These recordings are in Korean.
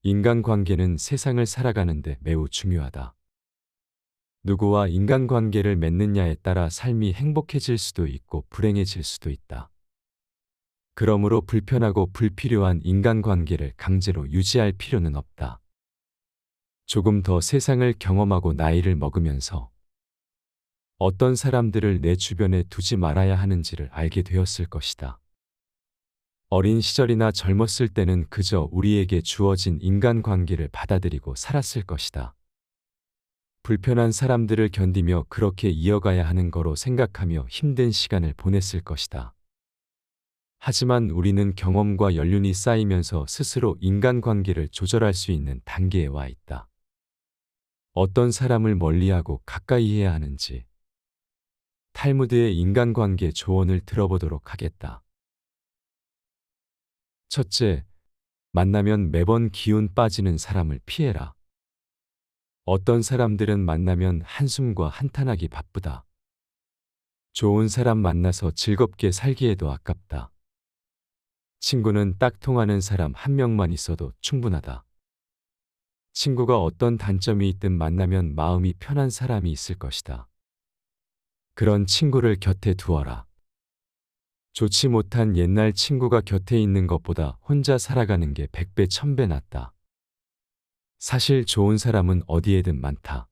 인간관계는 세상을 살아가는데 매우 중요하다. 누구와 인간관계를 맺느냐에 따라 삶이 행복해질 수도 있고 불행해질 수도 있다. 그러므로 불편하고 불필요한 인간관계를 강제로 유지할 필요는 없다. 조금 더 세상을 경험하고 나이를 먹으면서 어떤 사람들을 내 주변에 두지 말아야 하는지를 알게 되었을 것이다. 어린 시절이나 젊었을 때는 그저 우리에게 주어진 인간관계를 받아들이고 살았을 것이다. 불편한 사람들을 견디며 그렇게 이어가야 하는 거로 생각하며 힘든 시간을 보냈을 것이다. 하지만 우리는 경험과 연륜이 쌓이면서 스스로 인간관계를 조절할 수 있는 단계에 와 있다. 어떤 사람을 멀리하고 가까이 해야 하는지 탈무드의 인간관계 조언을 들어보도록 하겠다. 첫째, 만나면 매번 기운 빠지는 사람을 피해라. 어떤 사람들은 만나면 한숨과 한탄하기 바쁘다. 좋은 사람 만나서 즐겁게 살기에도 아깝다. 친구는 딱 통하는 사람 한 명만 있어도 충분하다. 친구가 어떤 단점이 있든 만나면 마음이 편한 사람이 있을 것이다. 그런 친구를 곁에 두어라. 좋지 못한 옛날 친구가 곁에 있는 것보다 혼자 살아가는 게 100배 1000배 낫다. 사실 좋은 사람은 어디에든 많다.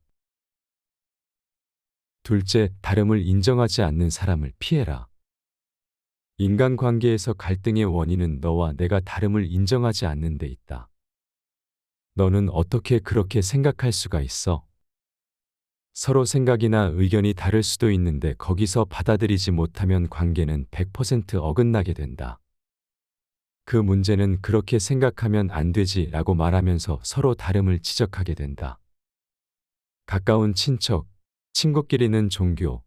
둘째, 다름을 인정하지 않는 사람을 피해라. 인간관계에서 갈등의 원인은 너와 내가 다름을 인정하지 않는 데 있다. 너는 어떻게 그렇게 생각할 수가 있어? 서로 생각이나 의견이 다를 수도 있는데 거기서 받아들이지 못하면 관계는 100% 어긋나게 된다. 그 문제는 그렇게 생각하면 안 되지 라고 말하면서 서로 다름을 지적하게 된다. 가까운 친척, 친구끼리는 종교,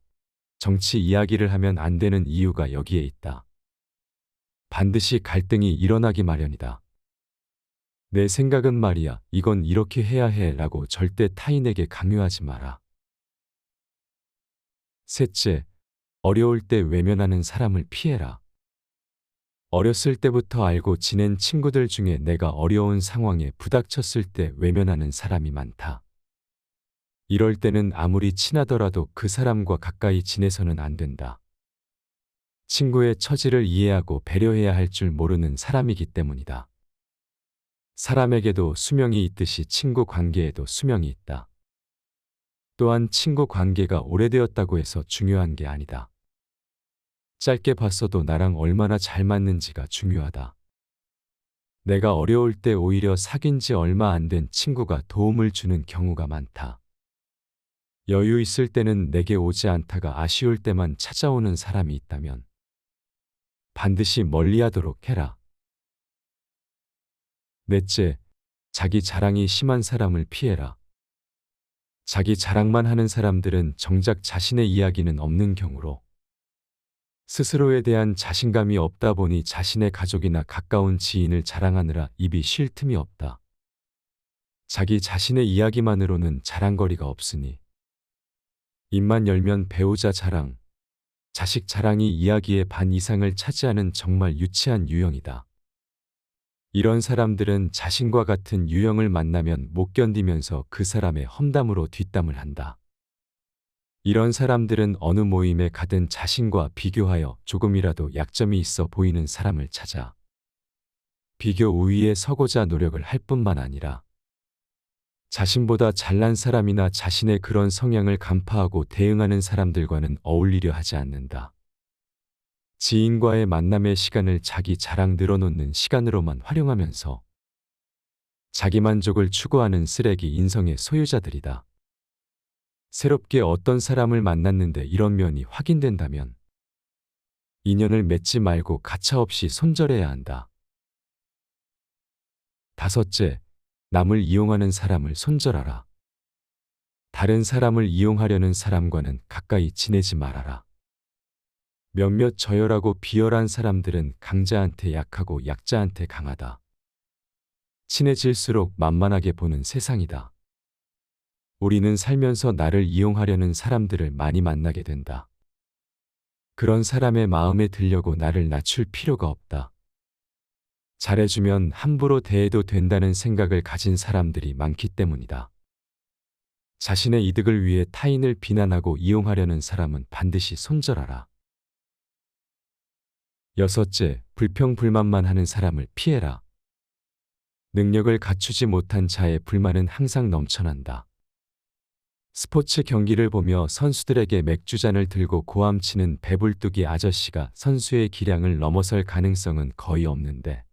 정치 이야기를 하면 안 되는 이유가 여기에 있다. 반드시 갈등이 일어나기 마련이다. 내 생각은 말이야, 이건 이렇게 해야 해 라고 절대 타인에게 강요하지 마라. 셋째, 어려울 때 외면하는 사람을 피해라. 어렸을 때부터 알고 지낸 친구들 중에 내가 어려운 상황에 부닥쳤을 때 외면하는 사람이 많다. 이럴 때는 아무리 친하더라도 그 사람과 가까이 지내서는 안 된다. 친구의 처지를 이해하고 배려해야 할 줄 모르는 사람이기 때문이다. 사람에게도 수명이 있듯이 친구 관계에도 수명이 있다. 또한 친구 관계가 오래되었다고 해서 중요한 게 아니다. 짧게 봤어도 나랑 얼마나 잘 맞는지가 중요하다. 내가 어려울 때 오히려 사귄 지 얼마 안 된 친구가 도움을 주는 경우가 많다. 여유 있을 때는 내게 오지 않다가 아쉬울 때만 찾아오는 사람이 있다면 반드시 멀리하도록 해라. 넷째, 자기 자랑이 심한 사람을 피해라. 자기 자랑만 하는 사람들은 정작 자신의 이야기는 없는 경우로 스스로에 대한 자신감이 없다 보니 자신의 가족이나 가까운 지인을 자랑하느라 입이 쉴 틈이 없다. 자기 자신의 이야기만으로는 자랑거리가 없으니 입만 열면 배우자 자랑, 자식 자랑이 이야기의 반 이상을 차지하는 정말 유치한 유형이다. 이런 사람들은 자신과 같은 유형을 만나면 못 견디면서 그 사람의 험담으로 뒷담을 한다. 이런 사람들은 어느 모임에 가든 자신과 비교하여 조금이라도 약점이 있어 보이는 사람을 찾아 비교 우위에 서고자 노력을 할 뿐만 아니라 자신보다 잘난 사람이나 자신의 그런 성향을 간파하고 대응하는 사람들과는 어울리려 하지 않는다. 지인과의 만남의 시간을 자기 자랑 늘어놓는 시간으로만 활용하면서 자기만족을 추구하는 쓰레기 인성의 소유자들이다. 새롭게 어떤 사람을 만났는데 이런 면이 확인된다면 인연을 맺지 말고 가차없이 손절해야 한다. 다섯째, 남을 이용하는 사람을 손절하라. 다른 사람을 이용하려는 사람과는 가까이 지내지 말아라. 몇몇 저열하고 비열한 사람들은 강자한테 약하고 약자한테 강하다. 친해질수록 만만하게 보는 세상이다. 우리는 살면서 나를 이용하려는 사람들을 많이 만나게 된다. 그런 사람의 마음에 들려고 나를 낮출 필요가 없다. 잘해주면 함부로 대해도 된다는 생각을 가진 사람들이 많기 때문이다. 자신의 이득을 위해 타인을 비난하고 이용하려는 사람은 반드시 손절하라. 여섯째, 불평불만만 하는 사람을 피해라. 능력을 갖추지 못한 자의 불만은 항상 넘쳐난다. 스포츠 경기를 보며 선수들에게 맥주잔을 들고 고함치는 배불뚝이 아저씨가 선수의 기량을 넘어설 가능성은 거의 없는데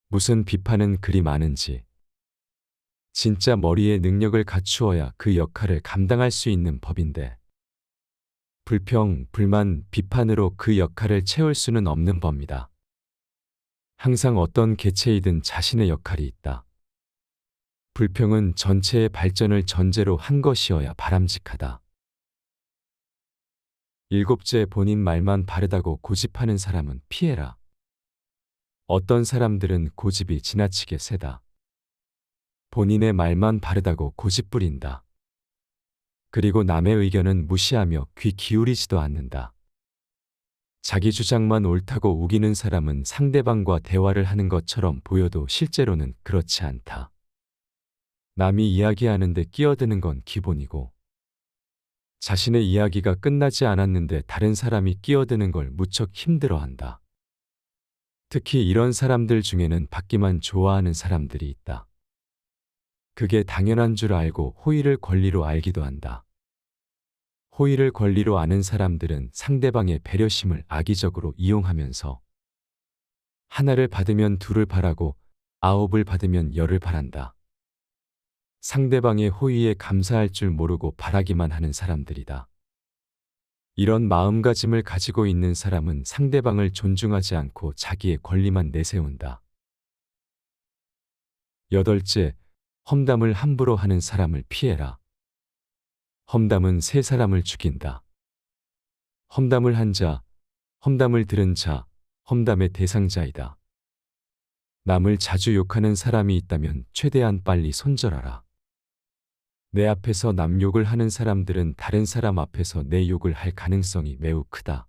무슨 비판은 그리 많은지. 진짜 머리에 능력을 갖추어야 그 역할을 감당할 수 있는 법인데 불평, 불만, 비판으로 그 역할을 채울 수는 없는 법입니다. 항상 어떤 개체이든 자신의 역할이 있다. 불평은 전체의 발전을 전제로 한 것이어야 바람직하다. 일곱째, 본인 말만 바르다고 고집하는 사람은 피해라. 어떤 사람들은 고집이 지나치게 세다. 본인의 말만 바르다고 고집 부린다. 그리고 남의 의견은 무시하며 귀 기울이지도 않는다. 자기 주장만 옳다고 우기는 사람은 상대방과 대화를 하는 것처럼 보여도 실제로는 그렇지 않다. 남이 이야기하는데 끼어드는 건 기본이고 자신의 이야기가 끝나지 않았는데 다른 사람이 끼어드는 걸 무척 힘들어한다. 특히 이런 사람들 중에는 받기만 좋아하는 사람들이 있다. 그게 당연한 줄 알고 호의를 권리로 알기도 한다. 호의를 권리로 아는 사람들은 상대방의 배려심을 악의적으로 이용하면서 하나를 받으면 둘을 바라고 9을 받으면 10을 바란다. 상대방의 호의에 감사할 줄 모르고 바라기만 하는 사람들이다. 이런 마음가짐을 가지고 있는 사람은 상대방을 존중하지 않고 자기의 권리만 내세운다. 여덟째, 험담을 함부로 하는 사람을 피해라. 험담은 세 사람을 죽인다. 험담을 한 자, 험담을 들은 자, 험담의 대상자이다. 남을 자주 욕하는 사람이 있다면 최대한 빨리 손절하라. 내 앞에서 남 욕을 하는 사람들은 다른 사람 앞에서 내 욕을 할 가능성이 매우 크다.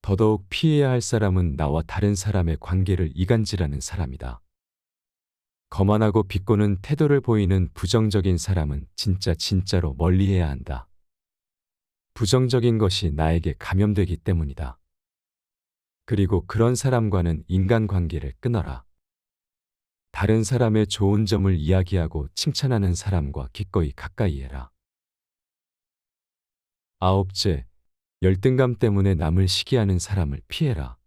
더더욱 피해야 할 사람은 나와 다른 사람의 관계를 이간질하는 사람이다. 거만하고 비꼬는 태도를 보이는 부정적인 사람은 진짜로 멀리해야 한다. 부정적인 것이 나에게 감염되기 때문이다. 그리고 그런 사람과는 인간관계를 끊어라. 다른 사람의 좋은 점을 이야기하고 칭찬하는 사람과 기꺼이 가까이 해라. 아홉째, 열등감 때문에 남을 시기하는 사람을 피해라.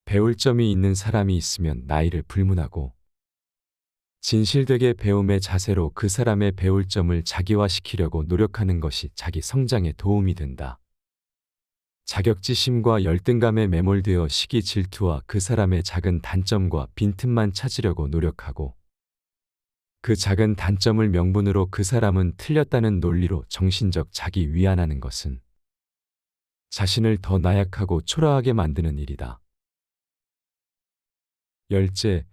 배울 점이 있는 사람이 있으면 나이를 불문하고 진실되게 배움의 자세로 그 사람의 배울 점을 자기화시키려고 노력하는 것이 자기 성장에 도움이 된다. 자격지심과 열등감에 매몰되어 시기 질투와 그 사람의 작은 단점과 빈틈만 찾으려고 노력하고 그 작은 단점을 명분으로 그 사람은 틀렸다는 논리로 정신적 자기 위안하는 것은 자신을 더 나약하고 초라하게 만드는 일이다. 열째,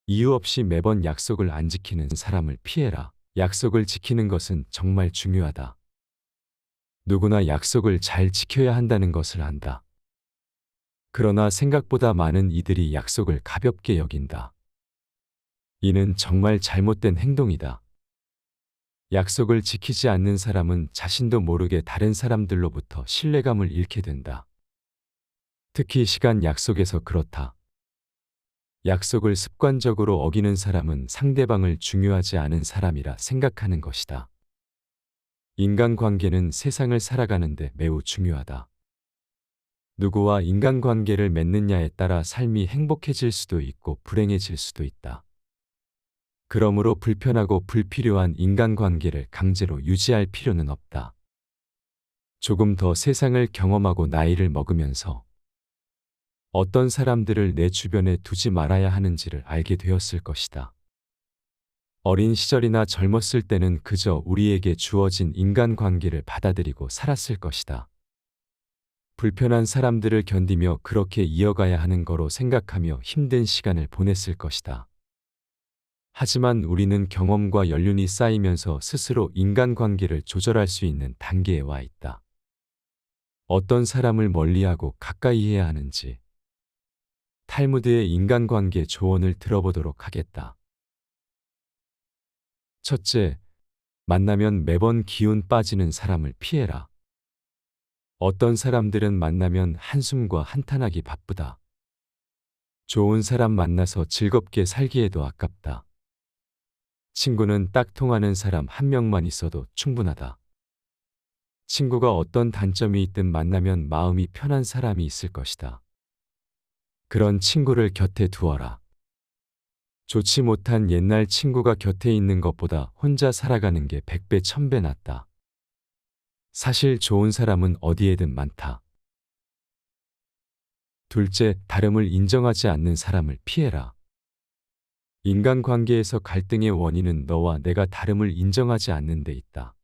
이유 없이 매번 약속을 안 지키는 사람을 피해라. 약속을 지키는 것은 정말 중요하다. 누구나 약속을 잘 지켜야 한다는 것을 안다. 그러나 생각보다 많은 이들이 약속을 가볍게 여긴다. 이는 정말 잘못된 행동이다. 약속을 지키지 않는 사람은 자신도 모르게 다른 사람들로부터 신뢰감을 잃게 된다. 특히 시간 약속에서 그렇다. 약속을 습관적으로 어기는 사람은 상대방을 중요하지 않은 사람이라 생각하는 것이다. 인간관계는 세상을 살아가는데 매우 중요하다. 누구와 인간관계를 맺느냐에 따라 삶이 행복해질 수도 있고 불행해질 수도 있다. 그러므로 불편하고 불필요한 인간관계를 강제로 유지할 필요는 없다. 조금 더 세상을 경험하고 나이를 먹으면서 어떤 사람들을 내 주변에 두지 말아야 하는지를 알게 되었을 것이다. 어린 시절이나 젊었을 때는 그저 우리에게 주어진 인간관계를 받아들이고 살았을 것이다. 불편한 사람들을 견디며 그렇게 이어가야 하는 거로 생각하며 힘든 시간을 보냈을 것이다. 하지만 우리는 경험과 연륜이 쌓이면서 스스로 인간관계를 조절할 수 있는 단계에 와 있다. 어떤 사람을 멀리하고 가까이 해야 하는지, 탈무드의 인간관계 조언을 들어보도록 하겠다. 첫째, 만나면 매번 기운 빠지는 사람을 피해라. 어떤 사람들은 만나면 한숨과 한탄하기 바쁘다. 좋은 사람 만나서 즐겁게 살기에도 아깝다. 친구는 딱 통하는 사람 한 명만 있어도 충분하다. 친구가 어떤 단점이 있든 만나면 마음이 편한 사람이 있을 것이다. 그런 친구를 곁에 두어라. 좋지 못한 옛날 친구가 곁에 있는 것보다 혼자 살아가는 게 100배, 1000배 낫다. 사실 좋은 사람은 어디에든 많다. 둘째, 다름을 인정하지 않는 사람을 피해라. 인간관계에서 갈등의 원인은 너와 내가 다름을 인정하지 않는 데 있다.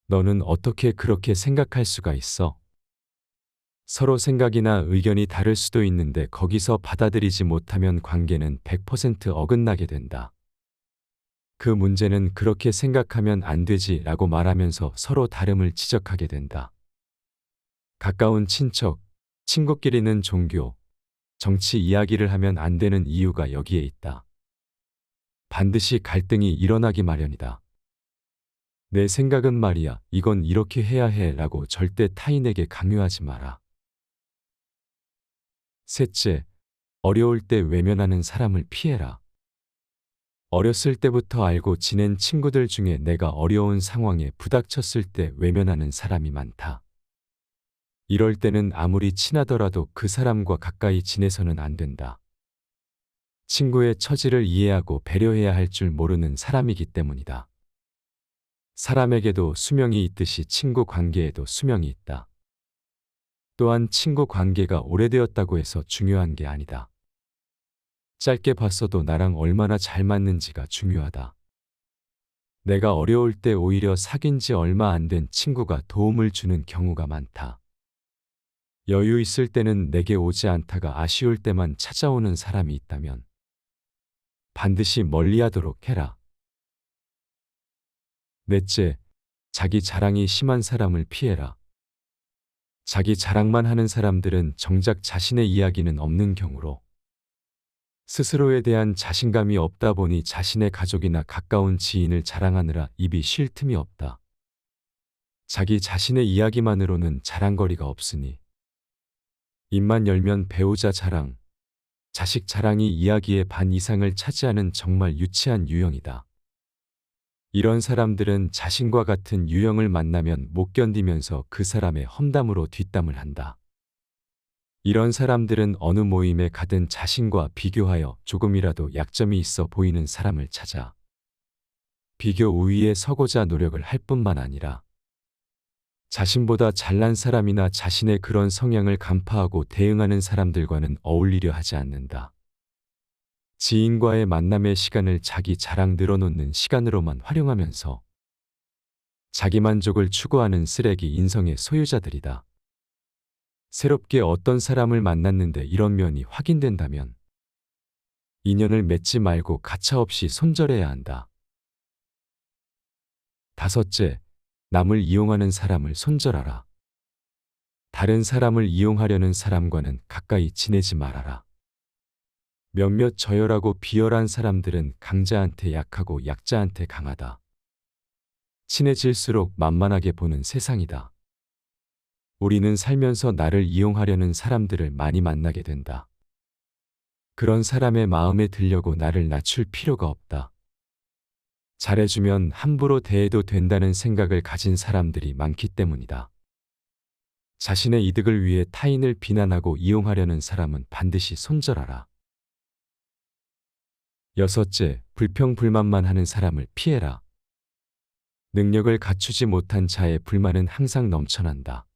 너는 어떻게 그렇게 생각할 수가 있어? 서로 생각이나 의견이 다를 수도 있는데 거기서 받아들이지 못하면 관계는 100% 어긋나게 된다. 그 문제는 그렇게 생각하면 안 되지 라고 말하면서 서로 다름을 지적하게 된다. 가까운 친척, 친구끼리는 종교, 정치 이야기를 하면 안 되는 이유가 여기에 있다. 반드시 갈등이 일어나기 마련이다. 내 생각은 말이야, 이건 이렇게 해야 해 라고 절대 타인에게 강요하지 마라. 셋째, 어려울 때 외면하는 사람을 피해라. 어렸을 때부터 알고 지낸 친구들 중에 내가 어려운 상황에 부닥쳤을 때 외면하는 사람이 많다. 이럴 때는 아무리 친하더라도 그 사람과 가까이 지내서는 안 된다. 친구의 처지를 이해하고 배려해야 할 줄 모르는 사람이기 때문이다. 사람에게도 수명이 있듯이 친구 관계에도 수명이 있다. 또한 친구 관계가 오래되었다고 해서 중요한 게 아니다. 짧게 봤어도 나랑 얼마나 잘 맞는지가 중요하다. 내가 어려울 때 오히려 사귄 지 얼마 안 된 친구가 도움을 주는 경우가 많다. 여유 있을 때는 내게 오지 않다가 아쉬울 때만 찾아오는 사람이 있다면 반드시 멀리하도록 해라. 넷째, 자기 자랑이 심한 사람을 피해라. 자기 자랑만 하는 사람들은 정작 자신의 이야기는 없는 경우로 스스로에 대한 자신감이 없다 보니 자신의 가족이나 가까운 지인을 자랑하느라 입이 쉴 틈이 없다. 자기 자신의 이야기만으로는 자랑거리가 없으니 입만 열면 배우자 자랑, 자식 자랑이 이야기의 반 이상을 차지하는 정말 유치한 유형이다. 이런 사람들은 자신과 같은 유형을 만나면 못 견디면서 그 사람의 험담으로 뒷담을 한다. 이런 사람들은 어느 모임에 가든 자신과 비교하여 조금이라도 약점이 있어 보이는 사람을 찾아 비교 우위에 서고자 노력을 할 뿐만 아니라 자신보다 잘난 사람이나 자신의 그런 성향을 간파하고 대응하는 사람들과는 어울리려 하지 않는다. 지인과의 만남의 시간을 자기 자랑 늘어놓는 시간으로만 활용하면서 자기만족을 추구하는 쓰레기 인성의 소유자들이다. 새롭게 어떤 사람을 만났는데 이런 면이 확인된다면 인연을 맺지 말고 가차없이 손절해야 한다. 다섯째, 남을 이용하는 사람을 손절하라. 다른 사람을 이용하려는 사람과는 가까이 지내지 말아라. 몇몇 저열하고 비열한 사람들은 강자한테 약하고 약자한테 강하다. 친해질수록 만만하게 보는 세상이다. 우리는 살면서 나를 이용하려는 사람들을 많이 만나게 된다. 그런 사람의 마음에 들려고 나를 낮출 필요가 없다. 잘해주면 함부로 대해도 된다는 생각을 가진 사람들이 많기 때문이다. 자신의 이득을 위해 타인을 비난하고 이용하려는 사람은 반드시 손절하라. 여섯째, 불평불만만 하는 사람을 피해라. 능력을 갖추지 못한 자의 불만은 항상 넘쳐난다.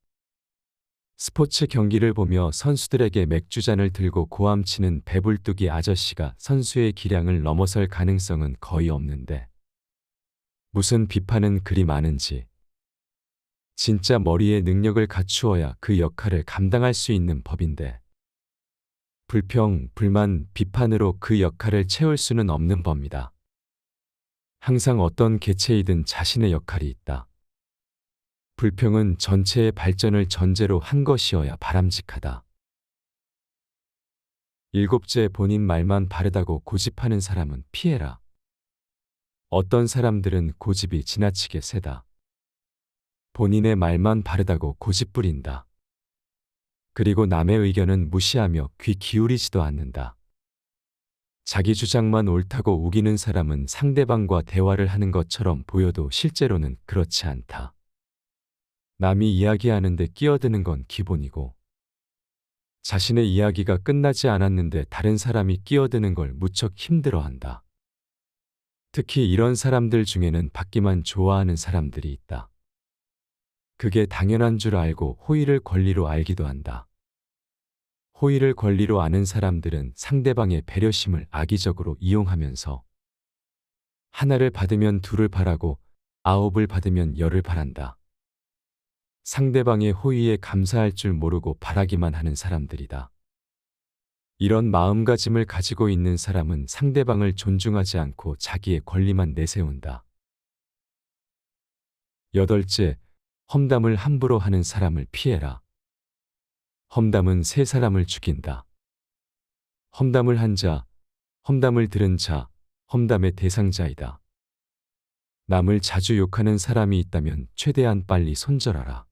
스포츠 경기를 보며 선수들에게 맥주잔을 들고 고함치는 배불뚝이 아저씨가 선수의 기량을 넘어설 가능성은 거의 없는데 무슨 비판은 그리 많은지. 진짜 머리에 능력을 갖추어야 그 역할을 감당할 수 있는 법인데 불평, 불만, 비판으로 그 역할을 채울 수는 없는 법이다. 항상 어떤 개체이든 자신의 역할이 있다. 불평은 전체의 발전을 전제로 한 것이어야 바람직하다. 일곱째, 본인 말만 바르다고 고집하는 사람은 피해라. 어떤 사람들은 고집이 지나치게 세다. 본인의 말만 바르다고 고집 부린다. 그리고 남의 의견은 무시하며 귀 기울이지도 않는다. 자기 주장만 옳다고 우기는 사람은 상대방과 대화를 하는 것처럼 보여도 실제로는 그렇지 않다. 남이 이야기하는데 끼어드는 건 기본이고, 자신의 이야기가 끝나지 않았는데 다른 사람이 끼어드는 걸 무척 힘들어한다. 특히 이런 사람들 중에는 받기만 좋아하는 사람들이 있다. 그게 당연한 줄 알고 호의를 권리로 알기도 한다. 호의를 권리로 아는 사람들은 상대방의 배려심을 악의적으로 이용하면서 하나를 받으면 둘을 바라고 아홉을 받으면 열을 바란다. 상대방의 호의에 감사할 줄 모르고 바라기만 하는 사람들이다. 이런 마음가짐을 가지고 있는 사람은 상대방을 존중하지 않고 자기의 권리만 내세운다. 여덟째, 험담을 함부로 하는 사람을 피해라. 험담은 세 사람을 죽인다. 험담을 한 자, 험담을 들은 자, 험담의 대상자이다. 남을 자주 욕하는 사람이 있다면 최대한 빨리 손절하라.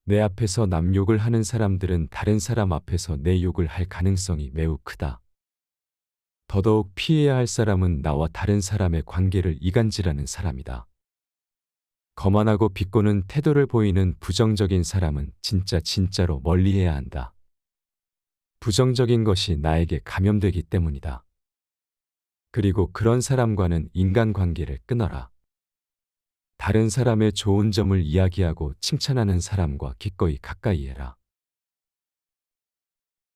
내 앞에서 남 욕을 하는 사람들은 다른 사람 앞에서 내 욕을 할 가능성이 매우 크다. 더더욱 피해야 할 사람은 나와 다른 사람의 관계를 이간질하는 사람이다. 거만하고 비꼬는 태도를 보이는 부정적인 사람은 진짜로 멀리해야 한다. 부정적인 것이 나에게 감염되기 때문이다. 그리고 그런 사람과는 인간관계를 끊어라. 다른 사람의 좋은 점을 이야기하고 칭찬하는 사람과 기꺼이 가까이 해라.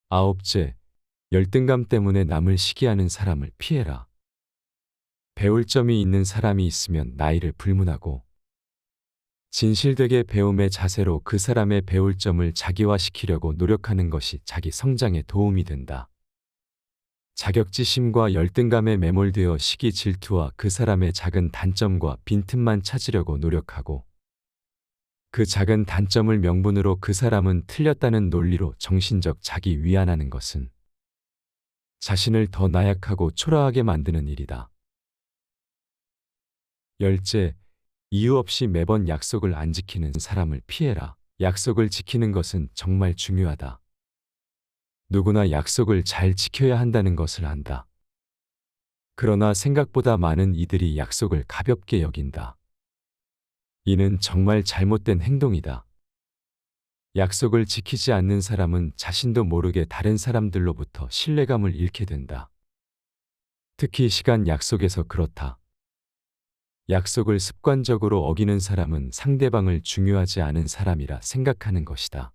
아홉째, 열등감 때문에 남을 시기하는 사람을 피해라. 배울 점이 있는 사람이 있으면 나이를 불문하고 진실되게 배움의 자세로 그 사람의 배울 점을 자기화시키려고 노력하는 것이 자기 성장에 도움이 된다. 자격지심과 열등감에 매몰되어 시기 질투와 그 사람의 작은 단점과 빈틈만 찾으려고 노력하고 그 작은 단점을 명분으로 그 사람은 틀렸다는 논리로 정신적 자기 위안하는 것은 자신을 더 나약하고 초라하게 만드는 일이다. 열째, 이유 없이 매번 약속을 안 지키는 사람을 피해라. 약속을 지키는 것은 정말 중요하다. 누구나 약속을 잘 지켜야 한다는 것을 안다. 그러나 생각보다 많은 이들이 약속을 가볍게 여긴다. 이는 정말 잘못된 행동이다. 약속을 지키지 않는 사람은 자신도 모르게 다른 사람들로부터 신뢰감을 잃게 된다. 특히 시간 약속에서 그렇다. 약속을 습관적으로 어기는 사람은 상대방을 중요하지 않은 사람이라 생각하는 것이다.